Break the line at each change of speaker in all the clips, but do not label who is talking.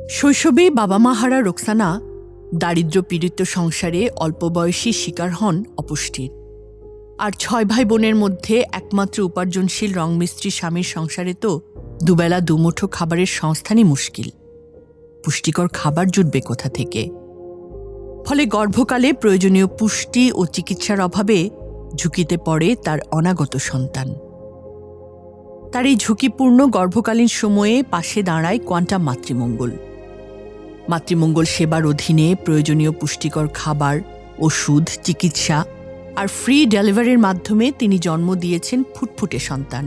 শৈশবেই বাবা মা হারা রোকসানা দারিদ্র্য পীড়িত সংসারে অল্প বয়সী শিকার হন অপুষ্টির। আর 6 ভাই বোনের মধ্যে একমাত্র উপার্জনশীল রংমিস্ত্রি স্বামীর সংসারে তো দুবেলা দুমুঠো খাবারের সংস্থানই মুশকিল। পুষ্টিকর খাবার জুটবে কোথা থেকে? ফলে গর্ভকালে প্রয়োজনীয় পুষ্টি ও চিকিৎসার অভাবে ঝুঁকিতে পড়ে তার অনাগত সন্তান। তার এই ঝুঁকিপূর্ণ গর্ভকালীন সময়ে পাশে দাঁড়ায় কোয়ান্টাম মাতৃমঙ্গল। মাতৃমঙ্গল সেবার অধীনে প্রয়োজনীয় পুষ্টিকর খাবার, ওষুধ, চিকিৎসা আর ফ্রি ডেলিভারির মাধ্যমে তিনি জন্ম দিয়েছেন ফুটফুটে সন্তান।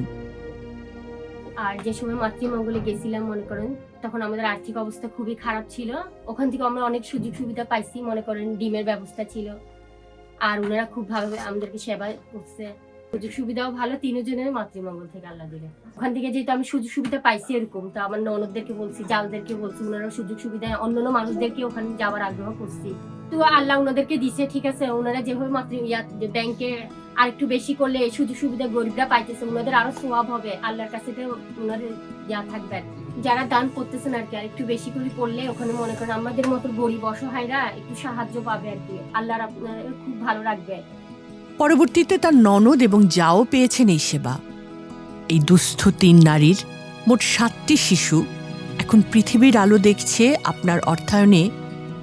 আর যে সময় মাতৃমঙ্গলে গেছিলাম, মনে করেন তখন আমাদের আর্থিক অবস্থা খুবই খারাপ ছিল। ওখান থেকে আমরা অনেক সুযোগ সুবিধা পাইছি, মনে করেন ডিমের ব্যবস্থা ছিল, আর ওনারা খুব ভালো আমাদেরকে সেবা করছে। সুযোগ সুবিধাও ভালো, তিনজনের মাতৃমঙ্গল থেকে আল্লাহ দিলে। ওখান থেকে যেহেতু আমি সুযোগ সুবিধা পাইছি এরকম, তো আমার ননদদেরকে বলছি, জালদেরকে বলছি, ওনারা সুযোগ সুবিধা অন্যান্য মানুষদেরকে ওখানে যাওয়ার আগ্রহ করছি। তো আল্লাহ ওনাদেরকে দিছে, ঠিক আছে। ওনারা যেভাবে ব্যাংকে আর একটু বেশি করলে এই সুযোগ সুবিধা গরিবরা পাইতেছে, ওনাদের আরো সোয়াব হবে, আল্লাহর কাছে ওনাদের থাকবে আর কি। যারা দান করতেছেন আর কি, আর একটু বেশি করে করলে ওখানে মনে করেন আমাদের মতো গরিব অসহায়রা একটু সাহায্য পাবে আর কি। আল্লাহর আপনার খুব ভালো রাখবে।
পরবর্তীতে তার ননদ এবং জাও পেয়েছেন এই সেবা। এই দুস্থ 3 নারীর মোট 7টি শিশু এখন পৃথিবীর আলো দেখছে আপনার অর্থায়নে,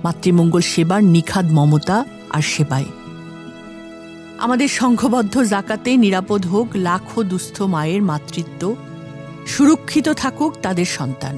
মাতৃমঙ্গল সেবার নিখাদ মমতা আর সেবায়। আমাদের সংঘবদ্ধ জাকাতে নিরাপদ হোক লাখো দুস্থ মায়ের মাতৃত্ব, সুরক্ষিত থাকুক তাদের সন্তান।